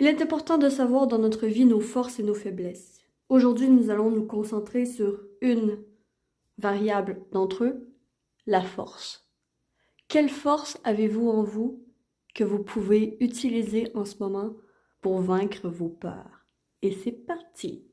Il est important de savoir dans notre vie nos forces et nos faiblesses. Aujourd'hui, nous allons nous concentrer sur une variable d'entre eux, la force. Quelle force avez-vous en vous que vous pouvez utiliser en ce moment pour vaincre vos peurs? Et c'est parti!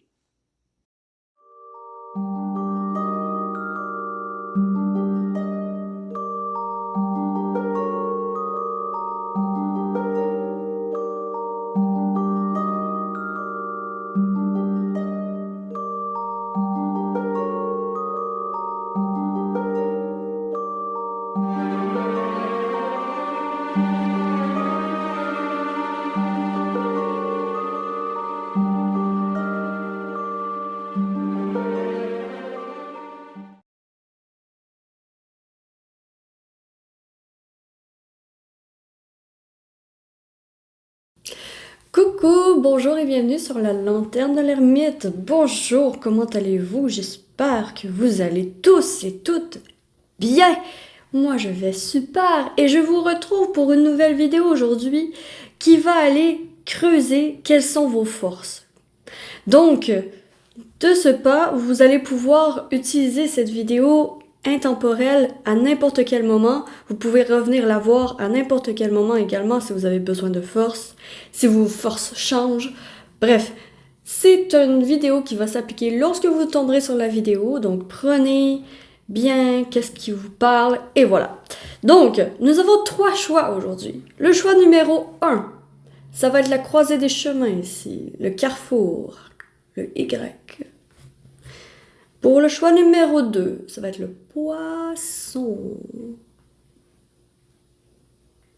Coucou, bonjour et bienvenue sur la lanterne de l'ermite. Bonjour, comment allez-vous? J'espère que vous allez tous et toutes bien. Moi je vais super et je vous retrouve pour une nouvelle vidéo aujourd'hui qui va aller creuser quelles sont vos forces. Donc, de ce pas, vous allez pouvoir utiliser cette vidéo intemporelle à n'importe quel moment. Vous pouvez revenir la voir à n'importe quel moment également si vous avez besoin de force, si vos forces changent. Bref, c'est une vidéo qui va s'appliquer lorsque vous tomberez sur la vidéo. Donc prenez bien qu'est-ce qui vous parle et voilà. Donc, nous avons 3 choix aujourd'hui. Le choix numéro 1, ça va être la croisée des chemins ici, le carrefour, le Y. Pour le choix numéro 2, ça va être le poisson.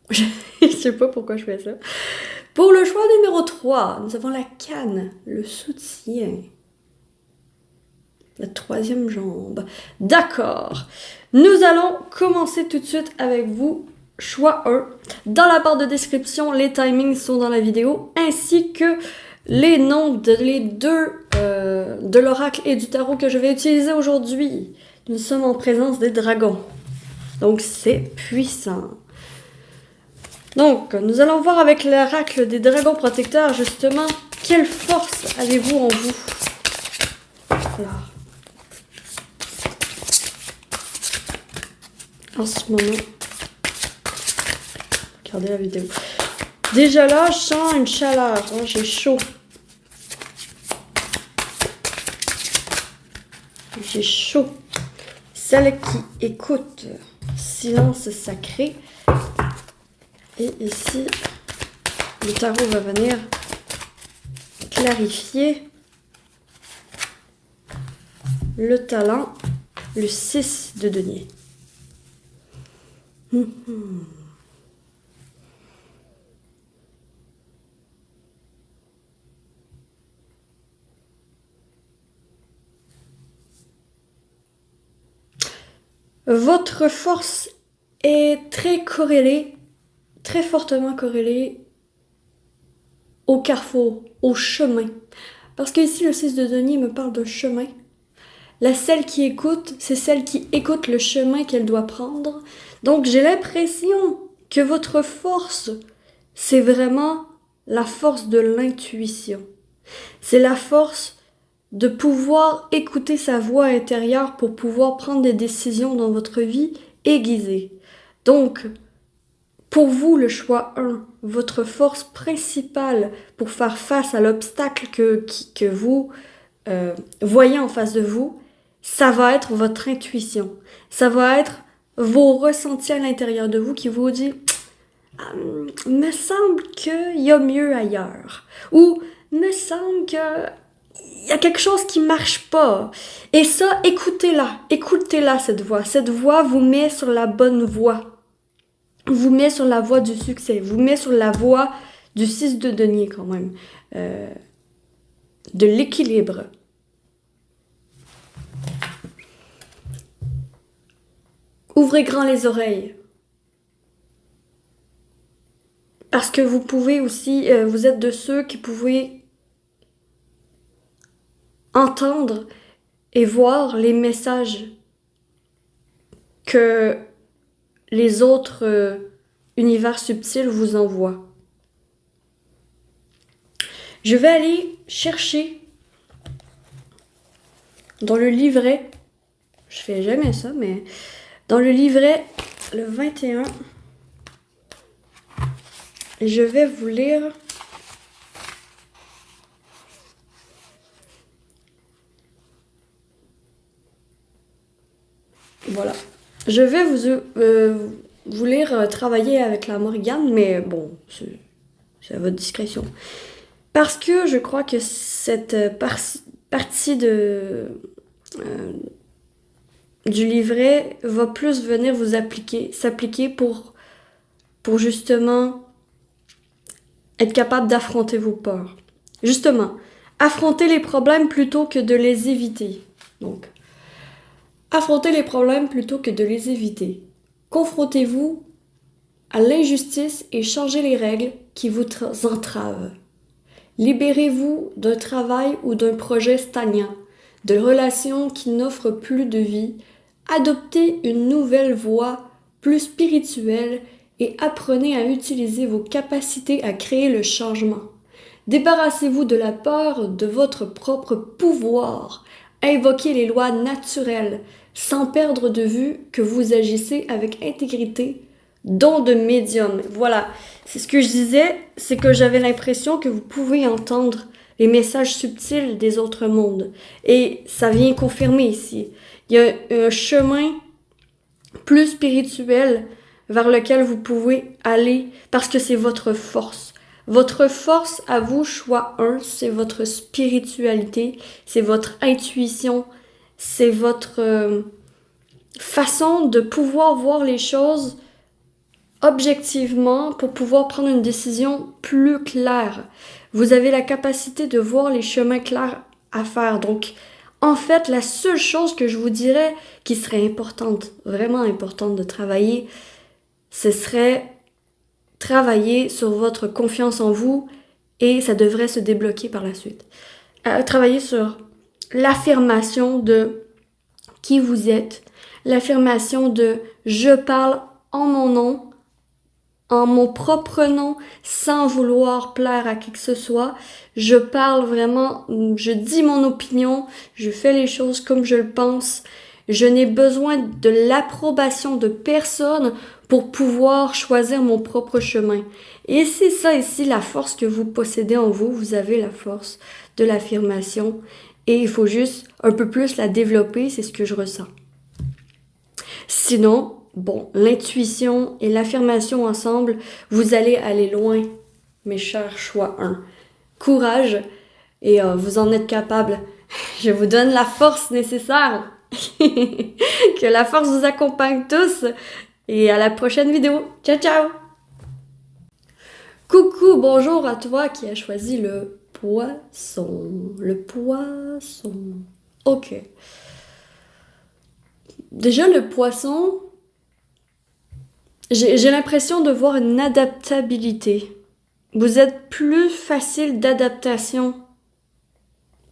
Je sais pas pourquoi je fais ça. Pour le choix numéro 3, nous avons la canne, le soutien. La 3e jambe. D'accord. Nous allons commencer tout de suite avec vous. Choix 1. Dans la barre de description, les timings sont dans la vidéo, ainsi que les noms de l'oracle et du tarot que je vais utiliser aujourd'hui. Nous sommes en présence des dragons. Donc c'est puissant. Donc, nous allons voir avec l'oracle des dragons protecteurs, justement, quelle force avez-vous en vous? Alors, en ce moment, regardez la vidéo. Déjà là, je sens une chaleur, hein, j'ai chaud. J'ai chaud. Celle qui écoute, silence sacré. Et ici, le tarot va venir clarifier le talent, le 6 de denier. Votre force est très corrélée, très fortement corrélée au carrefour, au chemin. Parce que ici, le 6 de denier me parle d'un chemin. La celle qui écoute, c'est celle qui écoute le chemin qu'elle doit prendre. Donc, j'ai l'impression que votre force, c'est vraiment la force de l'intuition. C'est la force de pouvoir écouter sa voix intérieure pour pouvoir prendre des décisions dans votre vie aiguisée. Donc, pour vous, le choix 1, votre force principale pour faire face à l'obstacle que vous voyez en face de vous, ça va être votre intuition. Ça va être vos ressentis à l'intérieur de vous qui vous dit me semble qu'il y a mieux ailleurs. Ou me semble que il y a quelque chose qui marche pas. Et ça, écoutez-la cette voix. Cette voix vous met sur la bonne voie. Vous met sur la voie du succès. Vous met sur la voie du 6 de denier quand même. De l'équilibre. Ouvrez grand les oreilles. Parce que vous pouvez aussi, vous êtes de ceux qui pouvaient entendre et voir les messages que les autres univers subtils vous envoient. Je vais aller chercher dans le livret, je fais jamais ça, mais dans le livret, le 21, je vais vous lire voilà. Je vais vous lire travailler avec la Morgane, mais bon, c'est à votre discrétion. Parce que je crois que cette partie du livret va plus venir vous s'appliquer pour justement être capable d'affronter vos peurs. Justement, affronter les problèmes plutôt que de les éviter. Donc, affronter les problèmes plutôt que de les éviter. Confrontez-vous à l'injustice et changez les règles qui vous entravent. Libérez-vous d'un travail ou d'un projet stagnant, de relations qui n'offrent plus de vie. Adoptez une nouvelle voie plus spirituelle et apprenez à utiliser vos capacités à créer le changement. Débarrassez-vous de la peur de votre propre pouvoir. Invoquez les lois naturelles sans perdre de vue que vous agissez avec intégrité, don de médium. Voilà, c'est ce que je disais, c'est que j'avais l'impression que vous pouvez entendre les messages subtils des autres mondes. Et ça vient confirmer ici. Il y a un chemin plus spirituel vers lequel vous pouvez aller parce que c'est votre force. Votre force à vous, choix 1, c'est votre spiritualité, c'est votre intuition, c'est votre façon de pouvoir voir les choses objectivement pour pouvoir prendre une décision plus claire. Vous avez la capacité de voir les chemins clairs à faire. Donc, en fait, la seule chose que je vous dirais qui serait importante, vraiment importante de travailler, ce serait travailler sur votre confiance en vous et ça devrait se débloquer par la suite. Travailler sur l'affirmation de qui vous êtes, l'affirmation de je parle en mon nom, en mon propre nom, sans vouloir plaire à qui que ce soit. Je parle vraiment, je dis mon opinion, je fais les choses comme je le pense. Je n'ai besoin de l'approbation de personne pour pouvoir choisir mon propre chemin. Et c'est ça ici, la force que vous possédez en vous. Vous avez la force de l'affirmation et il faut juste un peu plus la développer, c'est ce que je ressens. Sinon, bon, l'intuition et l'affirmation ensemble, vous allez aller loin, mes chers choix 1. Courage et vous en êtes capable. Je vous donne la force nécessaire. Que la force vous accompagne tous et à la prochaine vidéo. Ciao, ciao! Coucou, bonjour à toi qui a choisi le poisson. Le poisson. Ok. Déjà, le poisson, j'ai l'impression de voir une adaptabilité. Vous êtes plus facile d'adaptation.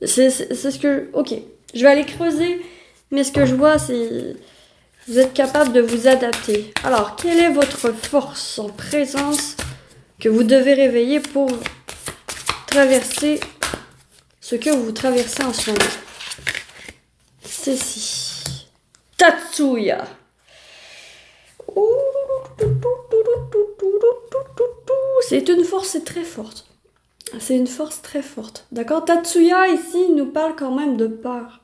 C'est ce que... Ok, je vais aller creuser, mais ce que je vois, c'est... Vous êtes capable de vous adapter. Alors, quelle est votre force en présence que vous devez réveiller pour traverser ce que vous traversez en ce moment? Ceci. Tatsuya. C'est une force très forte. C'est une force très forte. D'accord? Tatsuya, ici, nous parle quand même de peur.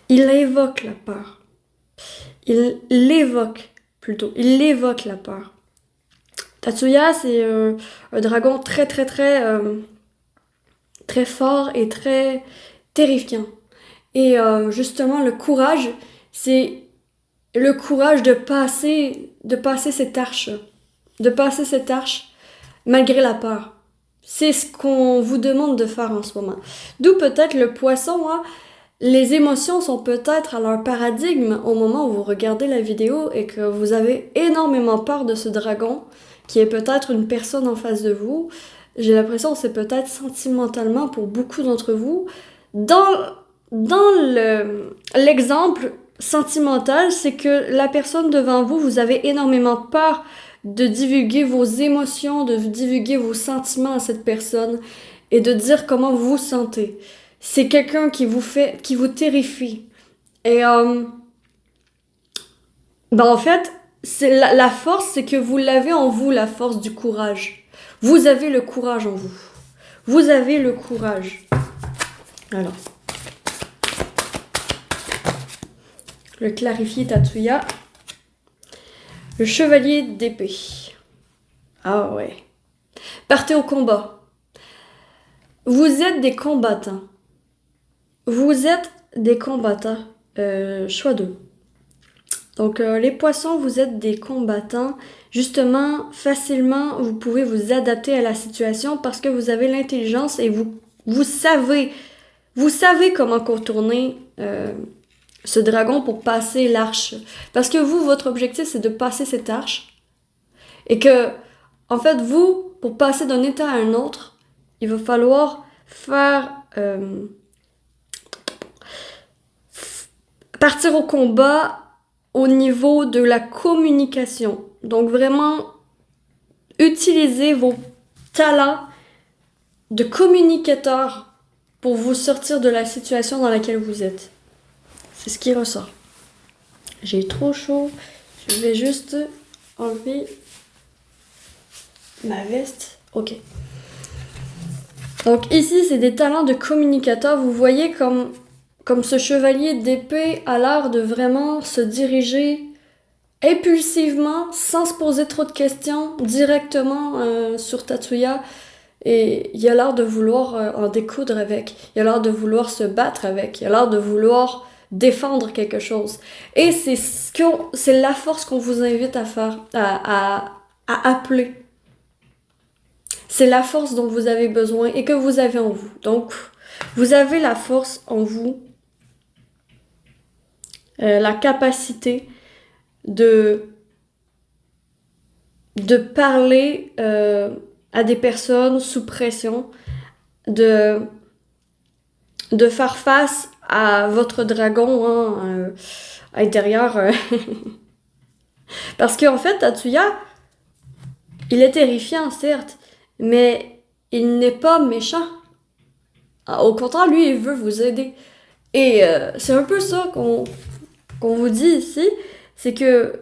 Il évoque la peur. Il l'évoque, plutôt. Il évoque la peur. Tatsuya, c'est un dragon très fort et très terrifiant. Et justement, le courage, c'est le courage de passer cette arche. De passer cette arche malgré la peur. C'est ce qu'on vous demande de faire en ce moment. D'où peut-être le poisson, hein, les émotions sont peut-être à leur paradigme au moment où vous regardez la vidéo et que vous avez énormément peur de ce dragon, qui est peut-être une personne en face de vous. J'ai l'impression que c'est peut-être sentimentalement pour beaucoup d'entre vous. Dans l'exemple sentimental, c'est que la personne devant vous, vous avez énormément peur de divulguer vos émotions, de divulguer vos sentiments à cette personne et de dire comment vous vous sentez. C'est quelqu'un qui vous terrifie. Et en fait, c'est la force, c'est que vous l'avez en vous, la force du courage. Vous avez le courage en vous. Vous avez le courage. Alors, le clarifier Tatsuya. Le chevalier d'épée. Ah ouais. Partez au combat. Vous êtes des combattants. Vous êtes des combattants. Choix 2. Donc, les poissons, vous êtes des combattants. Justement, facilement, vous pouvez vous adapter à la situation parce que vous avez l'intelligence et vous savez comment contourner ce dragon pour passer l'arche. Parce que vous, votre objectif, c'est de passer cette arche. Et que, en fait, vous, pour passer d'un état à un autre, il va falloir faire... partir au combat au niveau de la communication. Donc vraiment, utilisez vos talents de communicateur pour vous sortir de la situation dans laquelle vous êtes. C'est ce qui ressort. J'ai trop chaud. Je vais juste enlever ma veste. Ok. Donc ici, c'est des talents de communicateur. Vous voyez comme ce chevalier d'épée a l'air de vraiment se diriger impulsivement, sans se poser trop de questions, directement sur Tatsuya. Et il a l'air de vouloir en découdre avec. Il a l'air de vouloir se battre avec. Il a l'air de vouloir défendre quelque chose. Et c'est la force qu'on vous invite à faire, à appeler. C'est la force dont vous avez besoin et que vous avez en vous. Donc, vous avez la force en vous, la capacité de parler à des personnes sous pression, de faire face à votre dragon intérieur. Parce qu'en fait, Tatsuya, il est terrifiant, certes, mais il n'est pas méchant. Au contraire, lui, il veut vous aider. Et c'est un peu ça qu'on vous dit ici, c'est que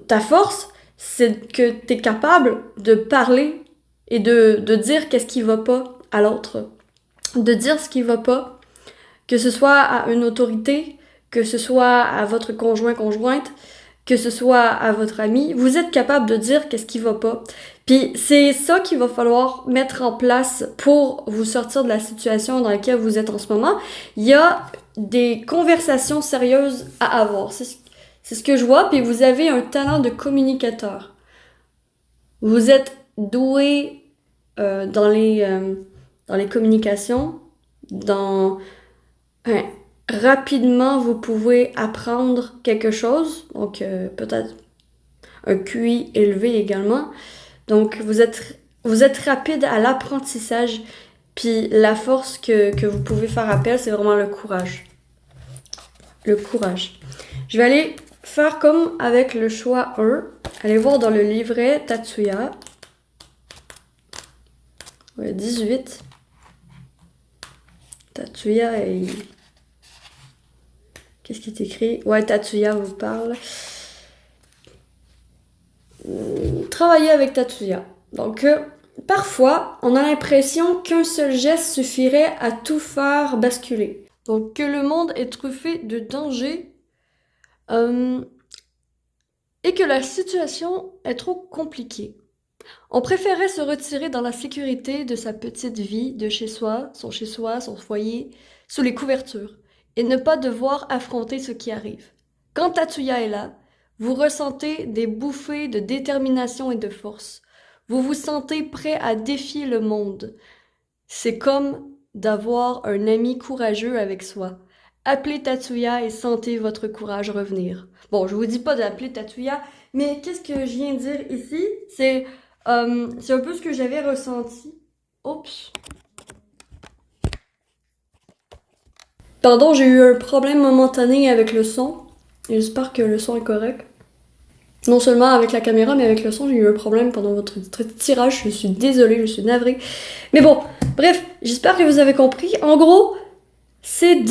ta force, c'est que tu es capable de parler et de dire qu'est-ce qui va pas à l'autre. De dire ce qui va pas, que ce soit à une autorité, que ce soit à votre conjointe, que ce soit à votre ami. Vous êtes capable de dire qu'est-ce qui va pas. Puis c'est ça qu'il va falloir mettre en place pour vous sortir de la situation dans laquelle vous êtes en ce moment. Il y a des conversations sérieuses à avoir. C'est ce que je vois. Puis vous avez un talent de communicateur. Vous êtes doué dans les communications. Rapidement, vous pouvez apprendre quelque chose. Donc, peut-être un QI élevé également. Donc, vous êtes rapide à l'apprentissage. Puis, la force que vous pouvez faire appel, c'est vraiment le courage. Le courage. Je vais aller faire comme avec le choix 1. Allez voir dans le livret Tatsuya. Ouais, 18. Tatsuya Qu'est-ce qui est écrit? Ouais, Tatsuya vous parle. Travailler avec Tatsuya. Donc, parfois, on a l'impression qu'un seul geste suffirait à tout faire basculer. Donc, que le monde est truffé de dangers et que la situation est trop compliquée. On préférait se retirer dans la sécurité de sa petite vie, de chez soi, son foyer, sous les couvertures, et ne pas devoir affronter ce qui arrive. Quand Tatsuya est là, vous ressentez des bouffées de détermination et de force. Vous vous sentez prêt à défier le monde. C'est comme d'avoir un ami courageux avec soi. Appelez Tatsuya et sentez votre courage revenir. Bon, je vous dis pas d'appeler Tatsuya, mais qu'est-ce que je viens de dire ici? C'est un peu ce que j'avais ressenti. Oups. Pardon, j'ai eu un problème momentané avec le son. J'espère que le son est correct. Non seulement avec la caméra, mais avec le son, j'ai eu un problème pendant votre tirage. Je suis désolée, je suis navrée. Mais bon, bref, j'espère que vous avez compris. En gros, c'est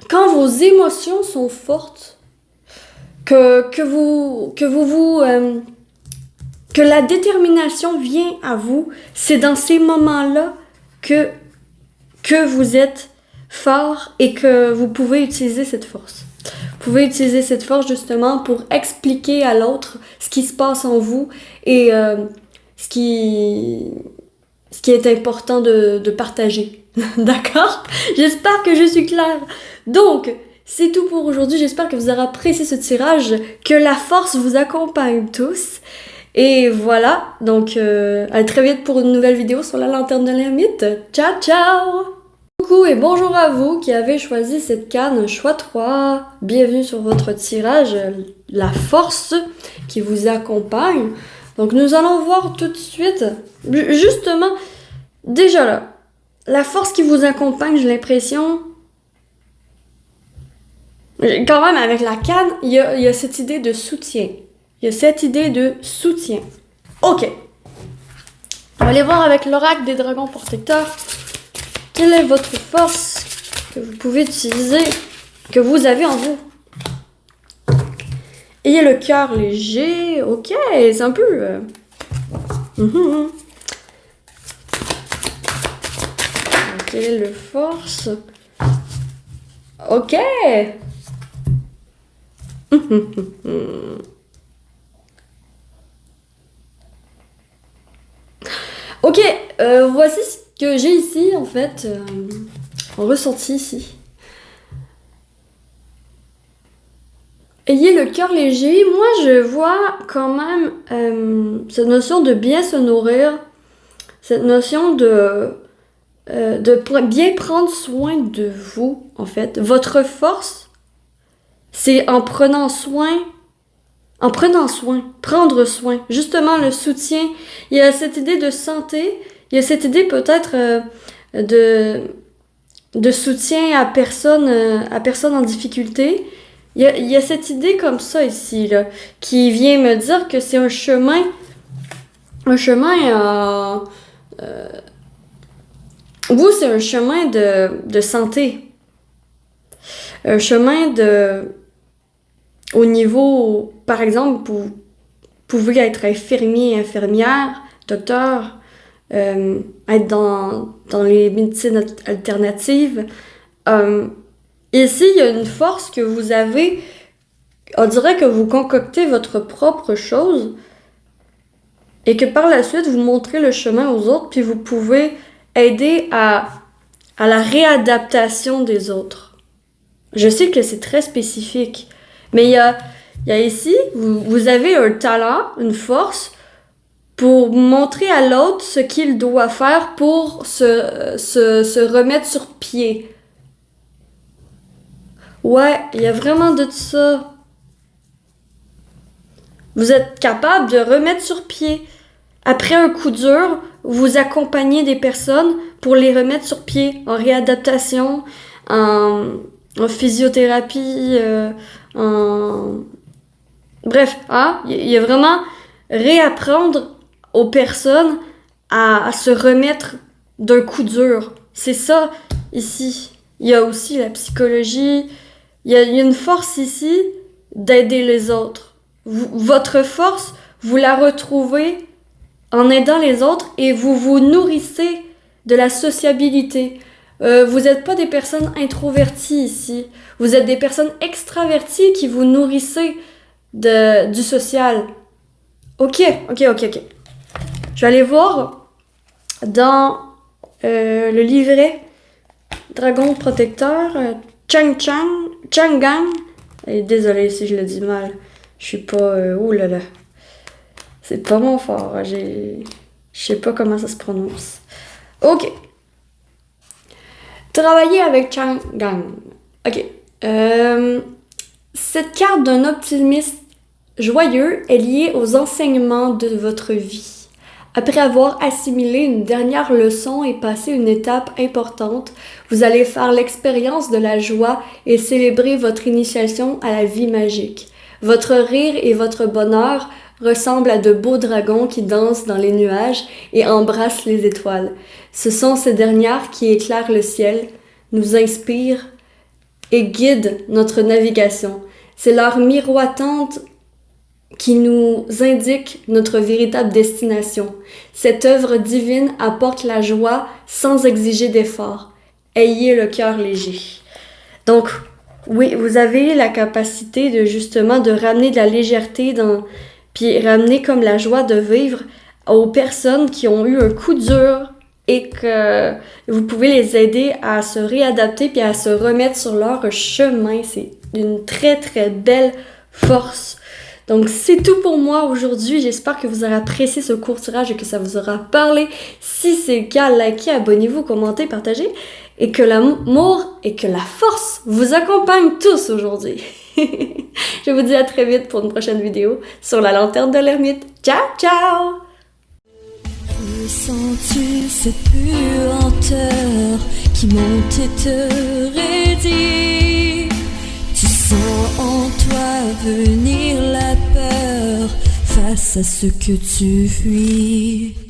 quand vos émotions sont fortes, que la détermination vient à vous. C'est dans ces moments-là que vous êtes fort et que vous pouvez utiliser cette force. Vous pouvez utiliser cette force justement pour expliquer à l'autre ce qui se passe en vous et ce qui est important de partager. D'accord? J'espère que je suis claire. Donc, c'est tout pour aujourd'hui. J'espère que vous aurez apprécié ce tirage, que la force vous accompagne tous. Et voilà, donc à très vite pour une nouvelle vidéo sur la lanterne de l'ermite. Ciao, ciao! Coucou et bonjour à vous qui avez choisi cette canne choix 3. Bienvenue sur votre tirage, la force qui vous accompagne. Donc nous allons voir tout de suite, justement, déjà là, la force qui vous accompagne, j'ai l'impression, quand même avec la canne, il y a cette idée de soutien. Il y a cette idée de soutien. Ok. On va aller voir avec l'oracle des dragons protecteurs. Quelle est votre force que vous pouvez utiliser, que vous avez en vous? Ayez le cœur léger. Ok, c'est un peu... Quelle est la force? Ok. Ok, voici ce que j'ai ici, en fait, en ressenti ici. Ayez le cœur léger. Moi, je vois quand même cette notion de bien se nourrir, cette notion de bien prendre soin de vous, en fait. Votre force, c'est en prenant soin, prendre soin. Justement, le soutien. Il y a cette idée de santé, il y a cette idée peut-être de soutien à personne en difficulté. Il y a cette idée comme ça ici, là, qui vient me dire que c'est un chemin vous, c'est un chemin de santé. Un chemin au niveau, par exemple, vous pouvez être infirmier, infirmière, docteur, être dans les médecines alternatives. Ici, il y a une force que vous avez. On dirait que vous concoctez votre propre chose et que par la suite, vous montrez le chemin aux autres, puis vous pouvez aider à la réadaptation des autres. Je sais que c'est très spécifique, mais il y a ici, vous avez un talent, une force pour montrer à l'autre ce qu'il doit faire pour se remettre sur pied. Ouais, il y a vraiment de ça. Vous êtes capable de remettre sur pied. Après un coup dur, vous accompagnez des personnes pour les remettre sur pied en réadaptation, en physiothérapie, Bref, hein? Il y a vraiment réapprendre aux personnes à se remettre d'un coup dur. C'est ça, ici. Il y a aussi la psychologie. Il y a une force ici d'aider les autres. Votre force, vous la retrouvez en aidant les autres et vous vous nourrissez de la sociabilité. Vous n'êtes pas des personnes introverties ici. Vous êtes des personnes extraverties qui vous nourrissez du social. Ok. Je vais aller voir dans le livret Dragon Protecteur Changang. Et désolée si je le dis mal. Je suis pas... ouh là là. C'est pas mon fort. Je sais pas comment ça se prononce. Ok. Travailler avec Changang. Ok. Cette carte d'un optimiste joyeux est liée aux enseignements de votre vie. Après avoir assimilé une dernière leçon et passé une étape importante, vous allez faire l'expérience de la joie et célébrer votre initiation à la vie magique. Votre rire et votre bonheur ressemblent à de beaux dragons qui dansent dans les nuages et embrassent les étoiles. Ce sont ces dernières qui éclairent le ciel, nous inspirent et guident notre navigation. C'est leur miroitante qui nous indique notre véritable destination. Cette œuvre divine apporte la joie sans exiger d'effort. Ayez le cœur léger. Donc, oui, vous avez la capacité de justement de ramener de la légèreté puis ramener comme la joie de vivre aux personnes qui ont eu un coup dur et que vous pouvez les aider à se réadapter puis à se remettre sur leur chemin. C'est une très très belle force. Donc c'est tout pour moi aujourd'hui. J'espère que vous aurez apprécié ce court tirage et que ça vous aura parlé. Si c'est le cas, likez, abonnez-vous, commentez, partagez. Et que l'amour et que la force vous accompagnent tous aujourd'hui. Je vous dis à très vite pour une prochaine vidéo sur la lanterne de l'ermite. Ciao, ciao! Ressens-tu cette puanteur qui monte et te raidit? Tu sens en toi venir la peur face à ce que tu fuis.